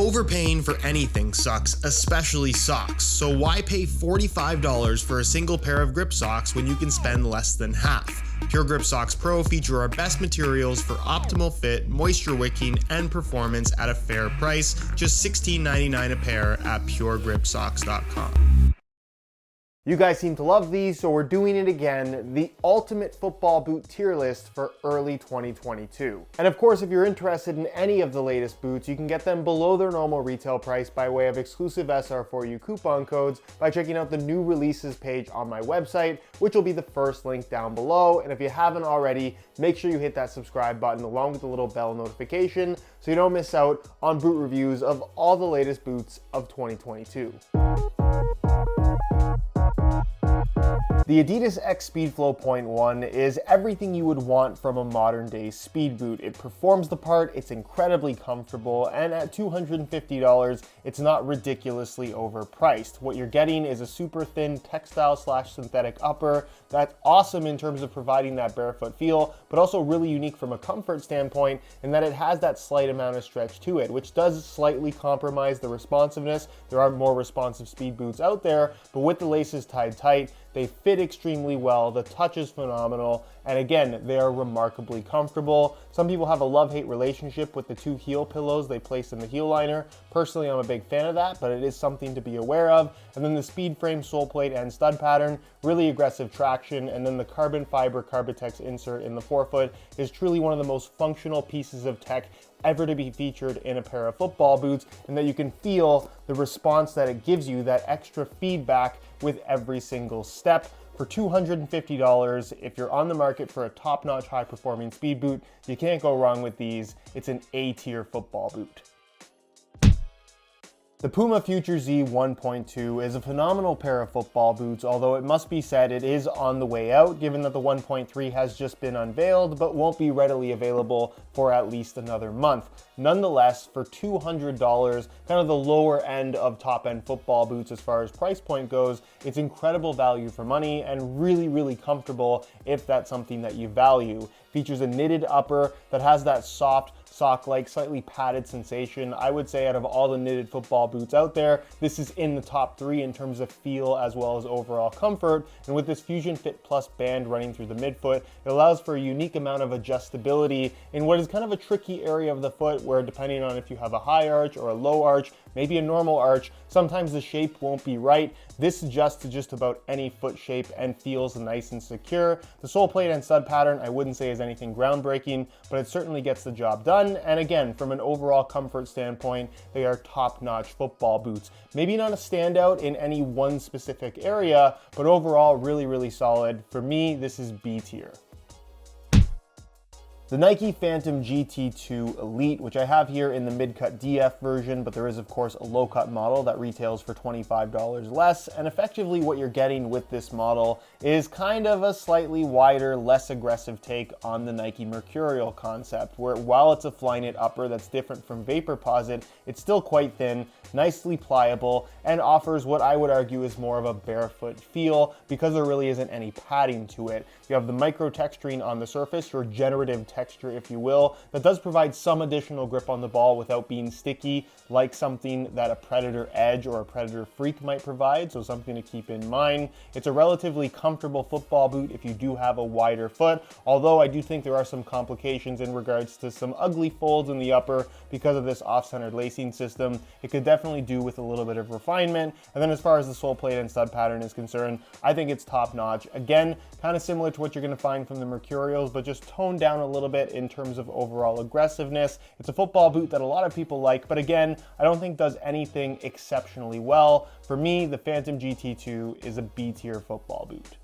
Overpaying for anything sucks, especially socks, so why pay $45 for a single pair of grip socks when you can spend less than half? Pure Grip Socks Pro feature our best materials for optimal fit, moisture wicking, and performance at a fair price, just $16.99 a pair at puregripsocks.com. You guys seem to love these, so we're doing it again, the ultimate football boot tier list for early 2022. And of course, if you're interested in any of the latest boots, you can get them below their normal retail price by way of exclusive SR4U coupon codes by checking out the new releases page on my website, which will be the first link down below. And if you haven't already, make sure you hit that subscribe button along with the little bell notification so you don't miss out on boot reviews of all the latest boots of 2022. The Adidas X Speedflow.1 is everything you would want from a modern day speed boot. It performs the part, it's incredibly comfortable, and at $250, it's not ridiculously overpriced. What you're getting is a super thin textile/synthetic upper that's awesome in terms of providing that barefoot feel, but also really unique from a comfort standpoint in that it has that slight amount of stretch to it, which does slightly compromise the responsiveness. There are more responsive speed boots out there, but with the laces tied tight, they fit extremely well, the touch is phenomenal, and again, they are remarkably comfortable. Some people have a love-hate relationship with the two heel pillows they place in the heel liner. Personally, I'm a big fan of that, but it is something to be aware of. And then the speed frame sole plate and stud pattern, really aggressive traction, and then the carbon fiber Carbitex insert in the forefoot is truly one of the most functional pieces of tech ever to be featured in a pair of football boots, and that you can feel the response that it gives you, that extra feedback with every single step. For $250, if you're on the market for a top-notch high-performing speed boot, you can't go wrong with these. It's an A-tier football boot. The Puma Future Z 1.2 is a phenomenal pair of football boots, although it must be said it is on the way out, given that the 1.3 has just been unveiled, but won't be readily available for at least another month. Nonetheless, for $200, kind of the lower end of top-end football boots as far as price point goes, it's incredible value for money and really, really comfortable if that's something that you value. Features a knitted upper that has that soft, sock-like, slightly padded sensation. I would say out of all the knitted football boots out there, this is in the top 3 in terms of feel as well as overall comfort. And with this Fusion Fit Plus band running through the midfoot, it allows for a unique amount of adjustability in what is kind of a tricky area of the foot where, depending on if you have a high arch or a low arch, maybe a normal arch, sometimes the shape won't be right. This adjusts to just about any foot shape and feels nice and secure. The sole plate and stud pattern I wouldn't say is anything groundbreaking, but it certainly gets the job done. And again, from an overall comfort standpoint, they are top-notch football boots. Maybe not a standout in any one specific area, but overall really, really solid. For me, this is B tier. The Nike Phantom GT2 Elite, which I have here in the mid-cut DF version, but there is of course a low-cut model that retails for $25 less, and effectively what you're getting with this model is kind of a slightly wider, less aggressive take on the Nike Mercurial concept, where while it's a Flyknit upper that's different from Vaporposit, it's still quite thin, nicely pliable, and offers what I would argue is more of a barefoot feel because there really isn't any padding to it. You have the micro texturing on the surface, your generative texture, if you will, that does provide some additional grip on the ball without being sticky, like something that a Predator Edge or a Predator Freak might provide, so something to keep in mind. It's a relatively comfortable football boot if you do have a wider foot, although I do think there are some complications in regards to some ugly folds in the upper because of this off-centered lacing system. It could definitely do with a little bit of refinement. And then as far as the sole plate and stud pattern is concerned, I think it's top-notch. Again, kind of similar to what you're going to find from the Mercurials, but just toned down a little bit in terms of overall aggressiveness. It's a football boot that a lot of people like, but again, I don't think does anything exceptionally well. For me, the Phantom GT2 is a B tier football boot.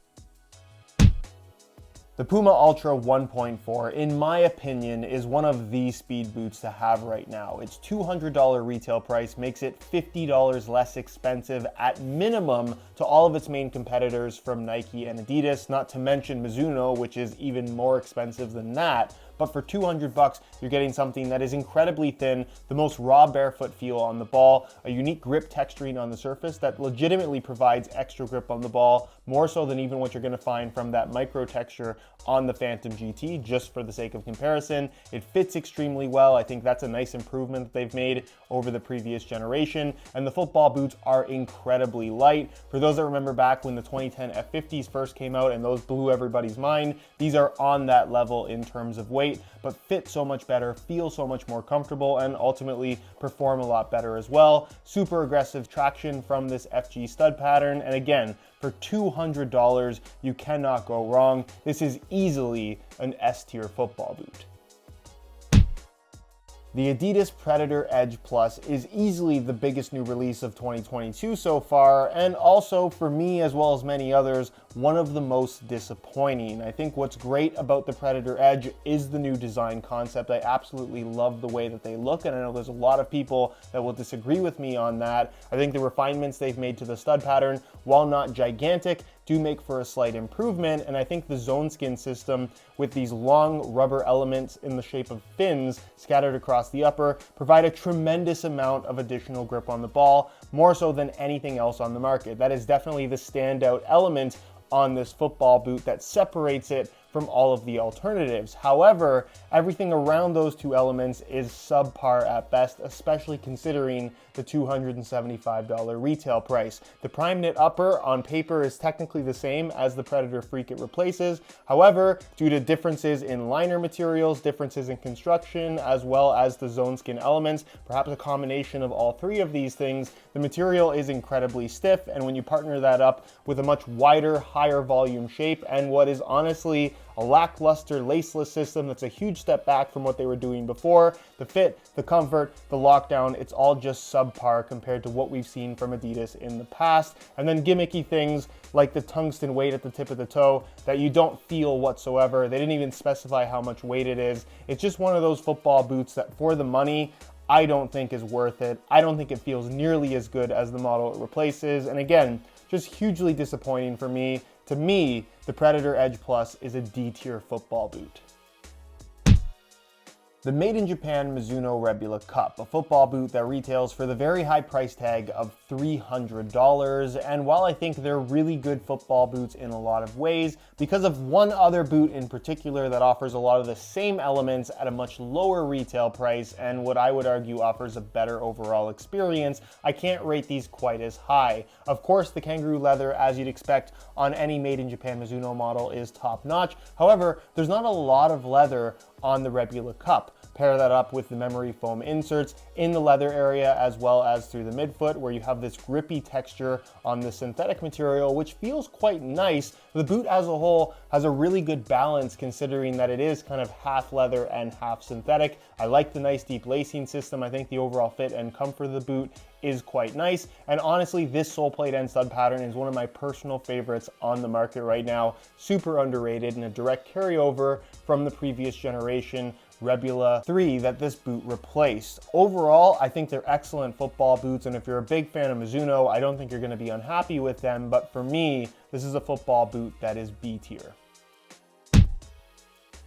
The Puma Ultra 1.4, in my opinion, is one of the speed boots to have right now. Its $200 retail price makes it $50 less expensive at minimum to all of its main competitors from Nike and Adidas, not to mention Mizuno, which is even more expensive than that. but for 200 bucks, you're getting something that is incredibly thin, the most raw barefoot feel on the ball, a unique grip texturing on the surface that legitimately provides extra grip on the ball, more so than even what you're going to find from that micro texture on the Phantom GT, just for the sake of comparison. It fits extremely well. I think that's a nice improvement that they've made over the previous generation, and the football boots are incredibly light. For those that remember back when the 2010 F50s first came out and those blew everybody's mind, these are on that level in terms of weight, but fit so much better, feel so much more comfortable, and ultimately perform a lot better as well. Super aggressive traction from this FG stud pattern, and again, for $200, you cannot go wrong. This is easily an S-tier football boot. The Adidas Predator Edge Plus is easily the biggest new release of 2022 so far, and also for me, as well as many others, one of the most disappointing. I think what's great about the Predator Edge is the new design concept. I absolutely love the way that they look, and I know there's a lot of people that will disagree with me on that. I think the refinements they've made to the stud pattern, while not gigantic, do make for a slight improvement, and I think the zone skin system with these long rubber elements in the shape of fins scattered across the upper provide a tremendous amount of additional grip on the ball, more so than anything else on the market. That is definitely the standout element on this football boot that separates it from all of the alternatives. However, everything around those two elements is subpar at best, especially considering the $275 retail price. The prime knit upper on paper is technically the same as the Predator Freak it replaces. However, due to differences in liner materials, differences in construction, as well as the zone skin elements, perhaps a combination of all three of these things, the material is incredibly stiff, and when you partner that up with a much wider, higher volume shape and what is honestly a lackluster laceless system that's a huge step back from what they were doing before, the fit, the comfort, the lockdown, it's all just subpar compared to what we've seen from Adidas in the past. And then gimmicky things like the tungsten weight at the tip of the toe that you don't feel whatsoever. They didn't even specify how much weight it is. It's just one of those football boots that for the money, I don't think is worth it. I don't think it feels nearly as good as the model it replaces. And again, just hugely disappointing for me. To me, the Predator Edge Plus is a D-tier football boot. The Made in Japan Mizuno Rebula Cup, a football boot that retails for the very high price tag of $300. And while I think they're really good football boots in a lot of ways, because of one other boot in particular that offers a lot of the same elements at a much lower retail price and what I would argue offers a better overall experience, I can't rate these quite as high. Of course, the kangaroo leather, as you'd expect on any Made in Japan Mizuno model, is top notch. However, there's not a lot of leather on the Rebula Cup. Pair that up with the memory foam inserts in the leather area as well as through the midfoot, where you have this grippy texture on the synthetic material, which feels quite nice. The boot as a whole has a really good balance considering that it is kind of half leather and half synthetic. I like the nice deep lacing system. I think the overall fit and comfort of the boot is quite nice. And honestly, this sole plate end stud pattern is one of my personal favorites on the market right now. Super underrated and a direct carryover from the previous generation Rebula 3 that this boot replaced. Overall, I think they're excellent football boots, and if you're a big fan of Mizuno, I don't think you're going to be unhappy with them, but for me, this is a football boot that is B tier.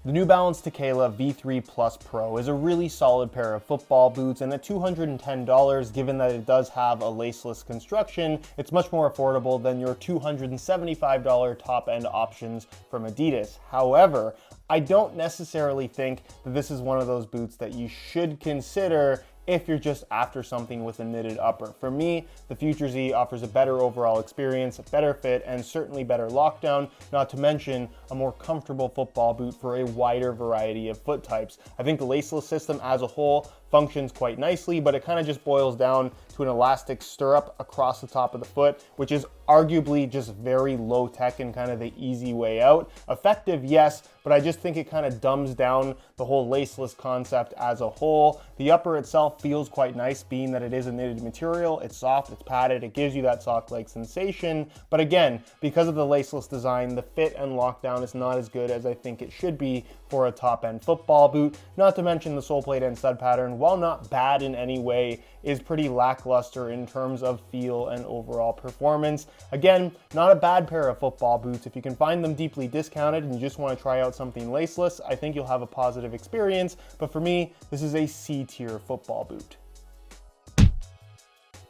The New Balance Tekela V3 Plus Pro is a really solid pair of football boots, and at $210, given that it does have a laceless construction, it's much more affordable than your $275 top-end options from Adidas. However, I don't necessarily think that this is one of those boots that you should consider if you're just after something with a knitted upper. For me, the Future Z offers a better overall experience, a better fit, and certainly better lockdown, not to mention a more comfortable football boot for a wider variety of foot types. I think the laceless system as a whole functions quite nicely, but it kind of just boils down to an elastic stirrup across the top of the foot, which is arguably just very low tech and kind of the easy way out. Effective, yes, but I just think it kind of dumbs down the whole laceless concept as a whole. The upper itself feels quite nice, being that it is a knitted material. It's soft, it's padded, it gives you that sock-like sensation. But again, because of the laceless design, the fit and lockdown is not as good as I think it should be for a top-end football boot. Not to mention the sole plate end stud pattern, again, while not bad in any way, is pretty lackluster in terms of feel and overall performance. Again, not a bad pair of football boots. If you can find them deeply discounted and you just want to try out something laceless, I think you'll have a positive experience. But for me, this is a C-tier football boot.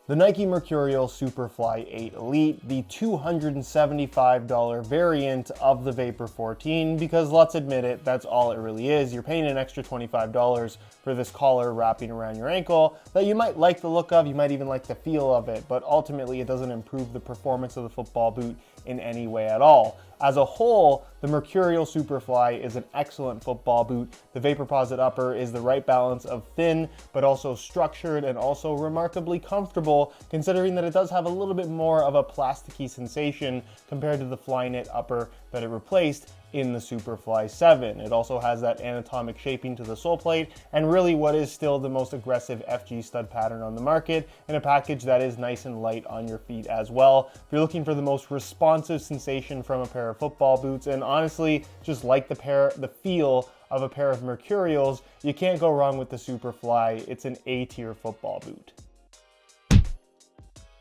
The Nike Mercurial Superfly 8 Elite, the $275 variant of the Vapor 14, because let's admit it, that's all it really is. You're paying an extra $25 for this collar wrapping around your ankle that you might like the look of, you might even like the feel of it, but ultimately it doesn't improve the performance of the football boot in any way at all. As a whole, the Mercurial Superfly is an excellent football boot. The Vaporposit upper is the right balance of thin, but also structured and also remarkably comfortable, considering that it does have a little bit more of a plasticky sensation compared to the Flyknit upper that it replaced in the Superfly 7. It also has that anatomic shaping to the sole plate and really what is still the most aggressive FG stud pattern on the market in a package that is nice and light on your feet as well. If you're looking for the most responsive sensation from a pair of football boots and honestly just like the feel of a pair of Mercurials, you can't go wrong with the Superfly. It's an A-tier football boot.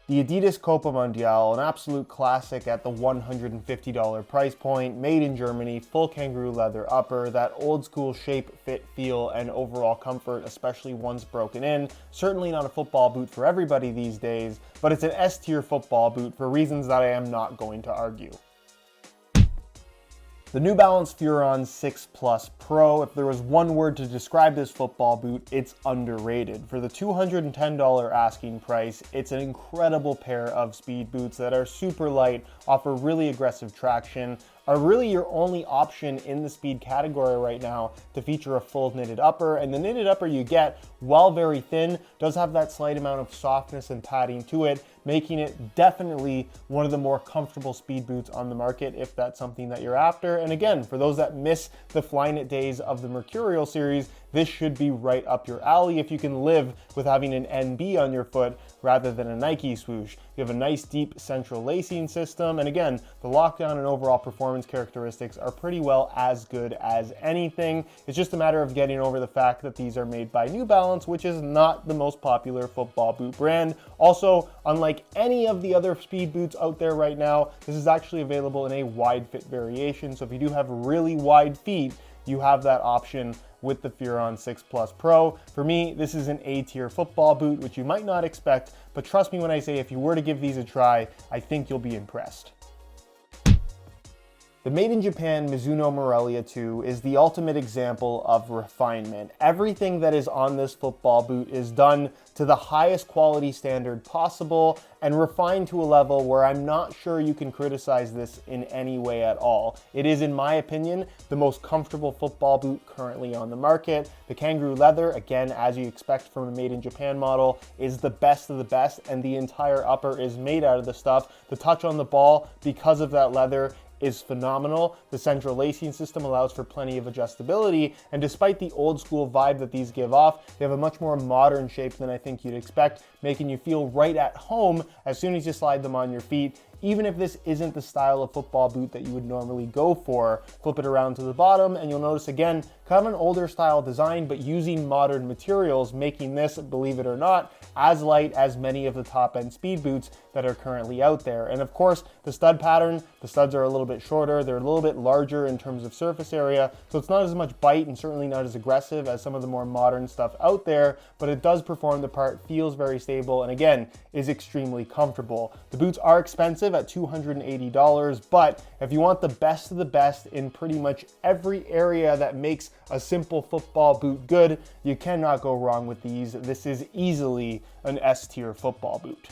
The Adidas Copa Mundial, an absolute classic at the $150 price point, made in Germany, full kangaroo leather upper, that old school shape, fit, feel, and overall comfort, especially once broken in. Certainly not a football boot for everybody these days, but it's an S-tier football boot for reasons that I am not going to argue. The New Balance Furon 6 Plus Pro, if there was one word to describe this football boot, it's underrated. For the $210 asking price, it's an incredible pair of speed boots that are super light, offer really aggressive traction, are really your only option in the speed category right now to feature a full knitted upper. And the knitted upper you get, while very thin, does have that slight amount of softness and padding to it, making it definitely one of the more comfortable speed boots on the market if that's something that you're after. And again, for those that miss the Flyknit days of the Mercurial series, this should be right up your alley if you can live with having an NB on your foot rather than a Nike swoosh. You have a nice deep central lacing system, and again, the lockdown and overall performance characteristics are pretty well as good as anything. It's just a matter of getting over the fact that these are made by New Balance, which is not the most popular football boot brand. Also, unlike any of the other speed boots out there right now, this is actually available in a wide fit variation, so if you do have really wide feet, you have that option with the Furon 6 Plus Pro. For me, this is an A-tier football boot, which you might not expect, but trust me when I say if you were to give these a try, I think you'll be impressed. The Made in Japan Mizuno Morelia 2 is the ultimate example of refinement. Everything that is on this football boot is done to the highest quality standard possible and refined to a level where I'm not sure you can criticize this in any way at all. It is, in my opinion, the most comfortable football boot currently on the market. The kangaroo leather, again, as you expect from a Made in Japan model, is the best of the best, and the entire upper is made out of the stuff. The touch on the ball, because of that leather, is phenomenal. The central lacing system allows for plenty of adjustability, and despite the old school vibe that these give off, they have a much more modern shape than I think you'd expect, making you feel right at home as soon as you slide them on your feet. Even if this isn't the style of football boot that you would normally go for, flip it around to the bottom and you'll notice again, kind of an older style design, but using modern materials, making this, believe it or not, as light as many of the top end speed boots that are currently out there. And of course, the stud pattern, the studs are a little bit shorter, they're a little bit larger in terms of surface area, so it's not as much bite and certainly not as aggressive as some of the more modern stuff out there, but it does perform the part, feels very stable, and again, is extremely comfortable. The boots are expensive at $280, but if you want the best of the best in pretty much every area that makes a simple football boot good, you cannot go wrong with these. This is easily an S-tier football boot.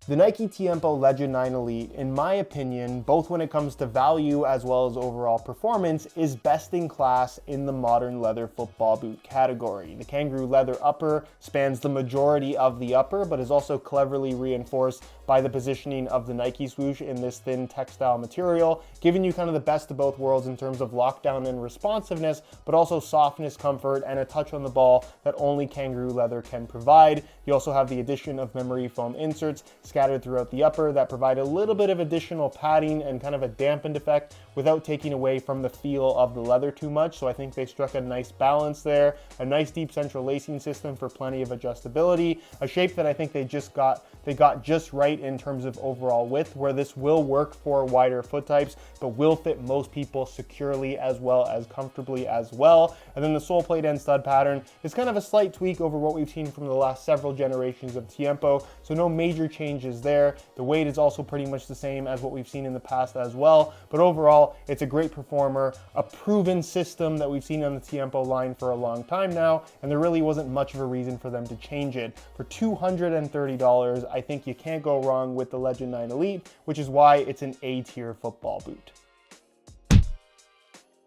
The Nike Tiempo Legend 9 Elite, in my opinion, both when it comes to value as well as overall performance, is best in class in the modern leather football boot category. The kangaroo leather upper spans the majority of the upper, but is also cleverly reinforced by the positioning of the Nike swoosh in this thin textile material, giving you kind of the best of both worlds in terms of lockdown and responsiveness, but also softness, comfort, and a touch on the ball that only kangaroo leather can provide. You also have the addition of memory foam inserts, scattered throughout the upper that provide a little bit of additional padding and kind of a dampened effect without taking away from the feel of the leather too much. So I think they struck a nice balance there. A nice deep central lacing system for plenty of adjustability. A shape that I think they got just right in terms of overall width, where this will work for wider foot types, but will fit most people securely as well as comfortably as well. And then the sole plate end stud pattern is kind of a slight tweak over what we've seen from the last several generations of Tiempo, so no major changes there. The weight is also pretty much the same as what we've seen in the past as well, but overall, it's a great performer, a proven system that we've seen on the Tiempo line for a long time now, and there really wasn't much of a reason for them to change it. For $230, I think you can't go wrong with the Legend 9 Elite, which is why it's an A-tier football boot.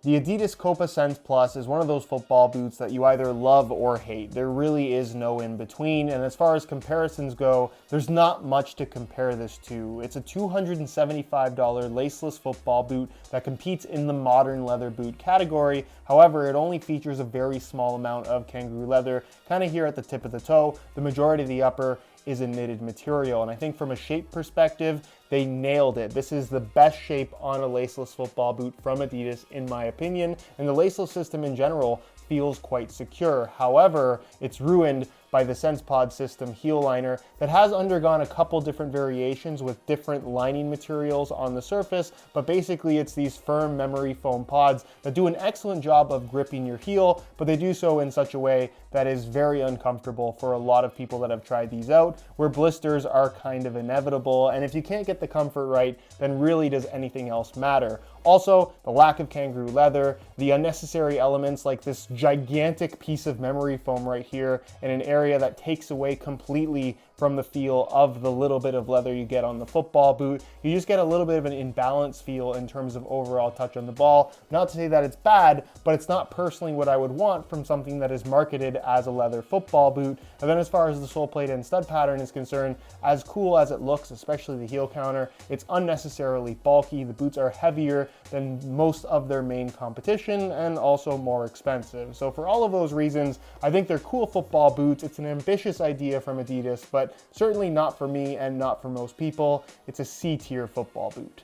The Adidas Copa Sense.1 is one of those football boots that you either love or hate. There really is no in between, and as far as comparisons go, there's not much to compare this to. It's a $275 laceless football boot that competes in the modern leather boot category. However, it only features a very small amount of kangaroo leather, kind of here at the tip of the toe. The majority of the upper is a knitted material, and I think from a shape perspective, they nailed it. This is the best shape on a laceless football boot from Adidas, in my opinion, and the laceless system in general feels quite secure. However, it's ruined by the SensePod system heel liner that has undergone a couple different variations with different lining materials on the surface, but basically it's these firm memory foam pods that do an excellent job of gripping your heel, but they do so in such a way that is very uncomfortable for a lot of people that have tried these out, where blisters are kind of inevitable, and if you can't get the comfort right, then really does anything else matter? Also, the lack of kangaroo leather, the unnecessary elements like this gigantic piece of memory foam right here in an area that takes away completely from the feel of the little bit of leather you get on the football boot. You just get a little bit of an imbalanced feel in terms of overall touch on the ball. Not to say that it's bad, but it's not personally what I would want from something that is marketed as a leather football boot. And then as far as the sole plate and stud pattern is concerned, as cool as it looks, especially the heel counter, it's unnecessarily bulky. The boots are heavier than most of their main competition and also more expensive. So for all of those reasons, I think they're cool football boots. It's an ambitious idea from Adidas, but certainly not for me and not for most people. It's a C-tier football boot.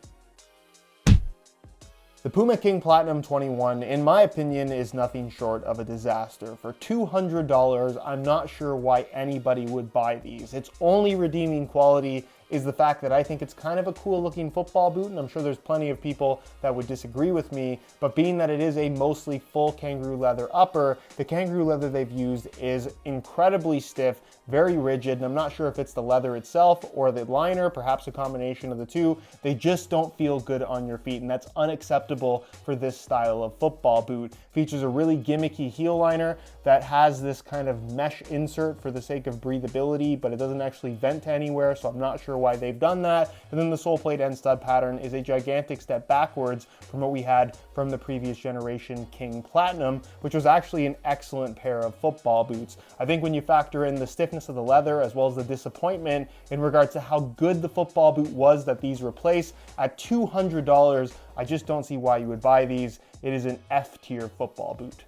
The Puma King Platinum.1, in my opinion, is nothing short of a disaster. For $200, I'm not sure why anybody would buy these. Its only redeeming quality is the fact that I think it's kind of a cool looking football boot, and I'm sure there's plenty of people that would disagree with me, but being that it is a mostly full kangaroo leather upper, the kangaroo leather they've used is incredibly stiff, very rigid, and I'm not sure if it's the leather itself or the liner, perhaps a combination of the two. They just don't feel good on your feet, and that's unacceptable for this style of football boot. Features a really gimmicky heel liner that has this kind of mesh insert for the sake of breathability, but it doesn't actually vent to anywhere, so I'm not sure why they've done that. And then the sole plate end stud pattern is a gigantic step backwards from what we had from the previous generation King Platinum, which was actually an excellent pair of football boots. I think when you factor in the stiffness of the leather as well as the disappointment in regards to how good the football boot was that these replace, at $200, I just don't see why you would buy these. It is an F-tier football boot.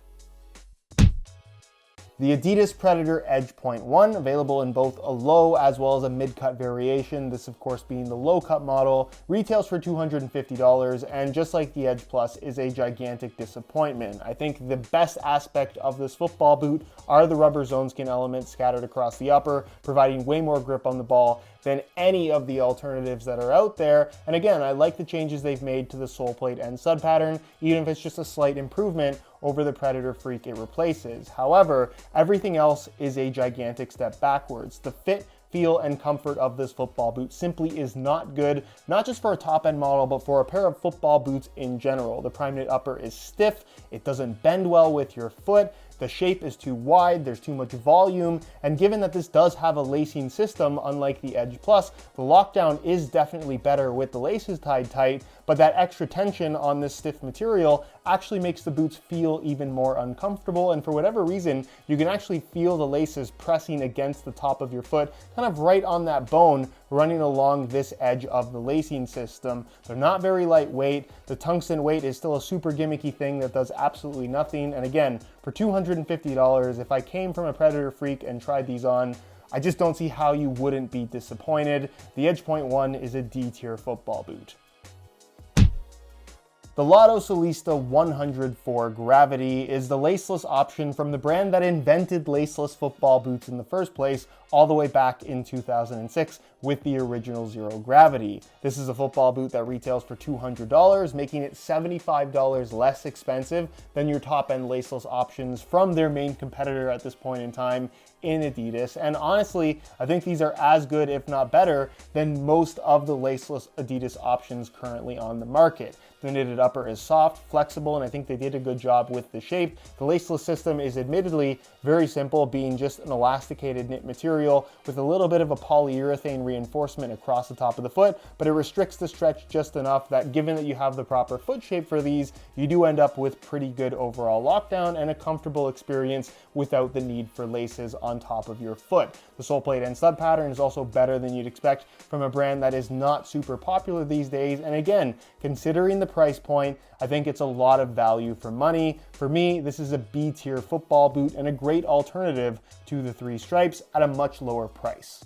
The Adidas Predator Edge.1, available in both a low as well as a mid-cut variation, this of course being the low-cut model, retails for $250, and just like the Edge Plus, is a gigantic disappointment. I think the best aspect of this football boot are the rubber zone skin elements scattered across the upper, providing way more grip on the ball than any of the alternatives that are out there. And again, I like the changes they've made to the sole plate and stud pattern, even if it's just a slight improvement over the Predator Freak it replaces. However, everything else is a gigantic step backwards. The fit, feel, and comfort of this football boot simply is not good, not just for a top-end model, but for a pair of football boots in general. The prime knit upper is stiff, it doesn't bend well with your foot, the shape is too wide, there's too much volume, and given that this does have a lacing system, unlike the Edge Plus, the lockdown is definitely better with the laces tied tight, but that extra tension on this stiff material actually makes the boots feel even more uncomfortable, and for whatever reason, you can actually feel the laces pressing against the top of your foot, kind of right on that bone, running along this edge of the lacing system. They're not very lightweight. The tungsten weight is still a super gimmicky thing that does absolutely nothing, and again, for $250, if I came from a Predator Freak and tried these on, I just don't see how you wouldn't be disappointed. The Edge Point 1 is a D-tier football boot. The Lotto Solista 104 Gravity is the laceless option from the brand that invented laceless football boots in the first place, all the way back in 2006 with the original Zero Gravity. This is a football boot that retails for $200, making it $75 less expensive than your top-end laceless options from their main competitor at this point in time in Adidas. And honestly, I think these are as good, if not better, than most of the laceless Adidas options currently on the market. The knitted upper is soft, flexible, and I think they did a good job with the shape. The laceless system is admittedly very simple, being just an elasticated knit material with a little bit of a polyurethane reinforcement across the top of the foot, but it restricts the stretch just enough that given that you have the proper foot shape for these, you do end up with pretty good overall lockdown and a comfortable experience without the need for laces on top of your foot. The sole plate and stud pattern is also better than you'd expect from a brand that is not super popular these days, and again, considering the price point, I think it's a lot of value for money. For me, this is a B-tier football boot and a great alternative to the three stripes at a much lower price.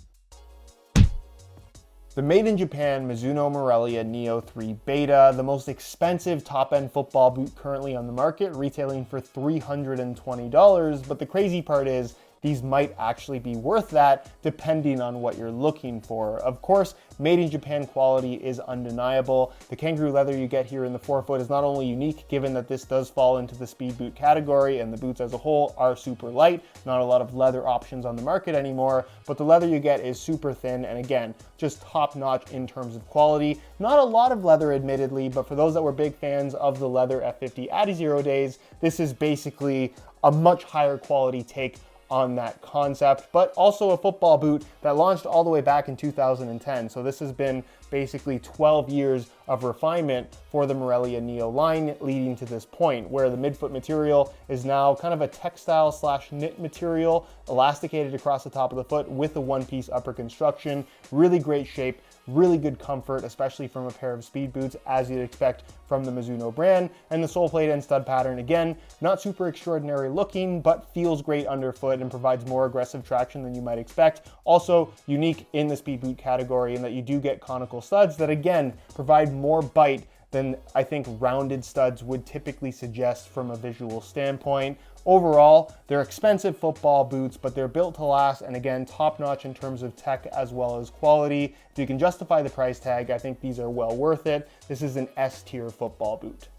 The made in Japan Mizuno Morelia Neo 3 Beta, the most expensive top-end football boot currently on the market, retailing for $320, but the crazy part is these might actually be worth that depending on what you're looking for. Of course, made in Japan quality is undeniable. The kangaroo leather you get here in the forefoot is not only unique, given that this does fall into the speed boot category and the boots as a whole are super light, not a lot of leather options on the market anymore, but the leather you get is super thin and again, just top notch in terms of quality. Not a lot of leather admittedly, but for those that were big fans of the leather F50 Adizero days, this is basically a much higher quality take on that concept, but also a football boot that launched all the way back in 2010. So this has been basically 12 years of refinement for the Morelia Neo line leading to this point where the midfoot material is now kind of a textile / knit material, elasticated across the top of the foot with a one-piece upper construction. Really great shape, really good comfort, especially from a pair of speed boots as you'd expect from the Mizuno brand. And the sole plate and stud pattern, again, not super extraordinary looking, but feels great underfoot and provides more aggressive traction than you might expect. Also unique in the speed boot category in that you do get conical studs that again provide more bite than I think rounded studs would typically suggest from a visual standpoint. Overall, they're expensive football boots, but they're built to last and again, top notch in terms of tech as well as quality. If you can justify the price tag, I think these are well worth it. This is an S-tier football boot.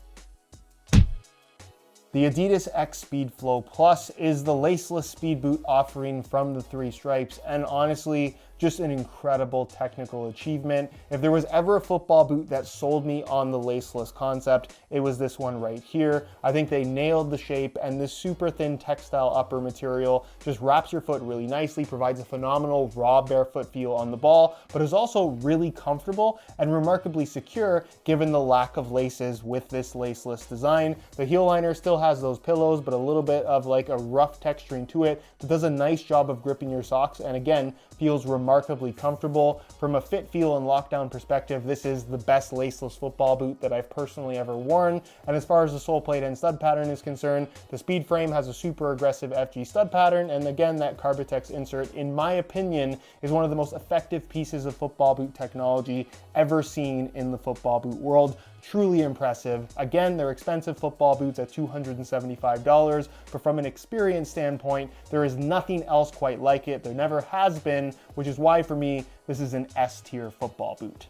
The Adidas X Speedflow is the laceless speed boot offering from the three stripes, and honestly, just an incredible technical achievement. If there was ever a football boot that sold me on the laceless concept, it was this one right here. I think they nailed the shape, and this super thin textile upper material just wraps your foot really nicely, provides a phenomenal raw barefoot feel on the ball, but is also really comfortable and remarkably secure given the lack of laces with this laceless design. The heel liner still has those pillows, but a little bit of like a rough texturing to it that does a nice job of gripping your socks and again, feels remarkably comfortable. From a fit, feel, and lockdown perspective, this is the best laceless football boot that I've personally ever worn. And as far as the sole plate and stud pattern is concerned, the speed frame has a super aggressive FG stud pattern, and again, that Carbitex insert, in my opinion, is one of the most effective pieces of football boot technology ever seen in the football boot world. Truly impressive. Again, they're expensive football boots at $275, but from an experience standpoint, there is nothing else quite like it. There never has been, which is why for me, this is an S-tier football boot.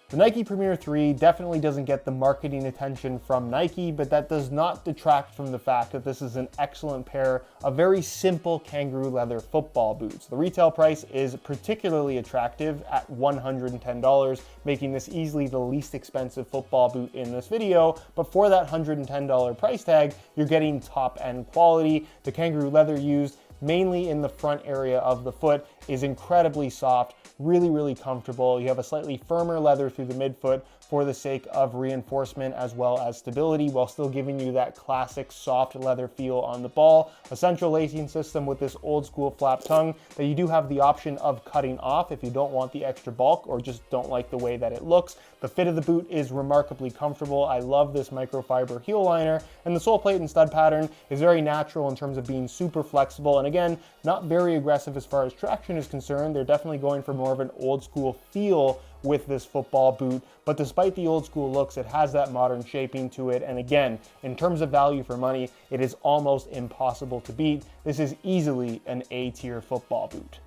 The Nike Premier 3 definitely doesn't get the marketing attention from Nike, but that does not detract from the fact that this is an excellent pair of very simple kangaroo leather football boots. The retail price is particularly attractive at $110, making this easily the least expensive football boot in this video, but for that $110 price tag, you're getting top-end quality. The kangaroo leather used mainly in the front area of the foot is incredibly soft, really comfortable. You have a slightly firmer leather through the midfoot, for the sake of reinforcement as well as stability, while still giving you that classic soft leather feel on the ball. A central lacing system with this old school flap tongue that you do have the option of cutting off if you don't want the extra bulk or just don't like the way that it looks. The fit of the boot is remarkably comfortable. I love this microfiber heel liner, and the sole plate and stud pattern is very natural in terms of being super flexible, and again, not very aggressive as far as traction is concerned. They're definitely going for more of an old school feel with this football boot, but despite the old school looks, it has that modern shaping to it, and again, in terms of value for money, it is almost impossible to beat. This is easily an A-tier football boot.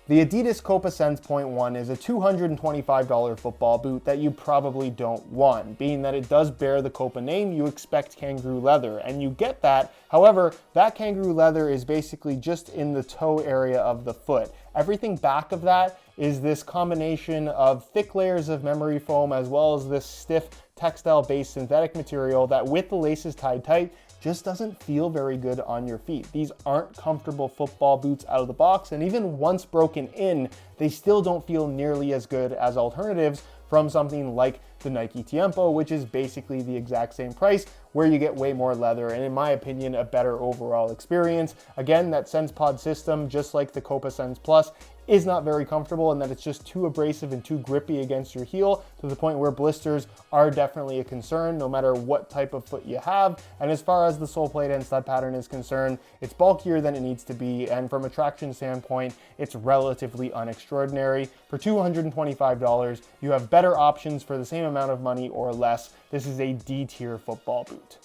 The Adidas Copa Sense.1 is a $225 football boot that you probably don't want. Being that it does bear the Copa name, you expect kangaroo leather, and you get that. However, that kangaroo leather is basically just in the toe area of the foot. Everything back of that is this combination of thick layers of memory foam as well as this stiff textile-based synthetic material that, with the laces tied tight, just doesn't feel very good on your feet. These aren't comfortable football boots out of the box, and even once broken in, they still don't feel nearly as good as alternatives from something like the Nike Tiempo, which is basically the exact same price, where you get way more leather and, in my opinion, a better overall experience. Again, that SensePod system, just like the Copa Sense Plus, is not very comfortable, and that it's just too abrasive and too grippy against your heel to the point where blisters are definitely a concern no matter what type of foot you have. And as far as the sole plate and stud pattern is concerned, it's bulkier than it needs to be, and from a traction standpoint, it's relatively unextraordinary. For $225, you have better options for the same amount of money or less. This is a D-tier football boot.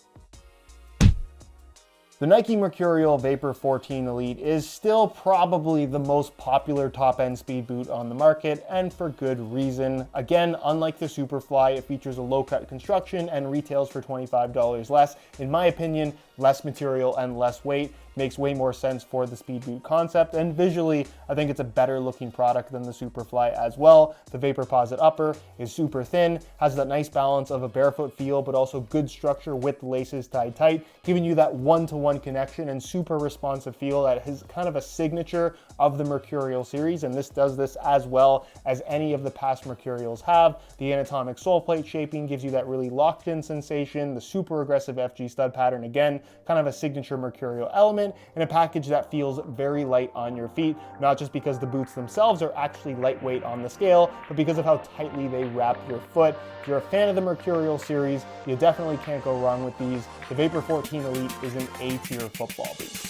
The Nike Mercurial Vapor 14 Elite is still probably the most popular top-end speed boot on the market, and for good reason. Again, unlike the Superfly, it features a low-cut construction and retails for $25 less. In my opinion, less material and less weight makes way more sense for the speed boot concept, and visually, I think it's a better looking product than the Superfly as well. The Vaporposit upper is super thin, has that nice balance of a barefoot feel, but also good structure with the laces tied tight, giving you that one-to-one connection and super responsive feel that is kind of a signature of the Mercurial series, and this does this as well as any of the past Mercurials have. The anatomic sole plate shaping gives you that really locked-in sensation. The super aggressive FG stud pattern, again, kind of a signature Mercurial element, in a package that feels very light on your feet, not just because the boots themselves are actually lightweight on the scale, but because of how tightly they wrap your foot. If you're a fan of the Mercurial series, you definitely can't go wrong with these. The Vapor 14 Elite is an A-tier football boot.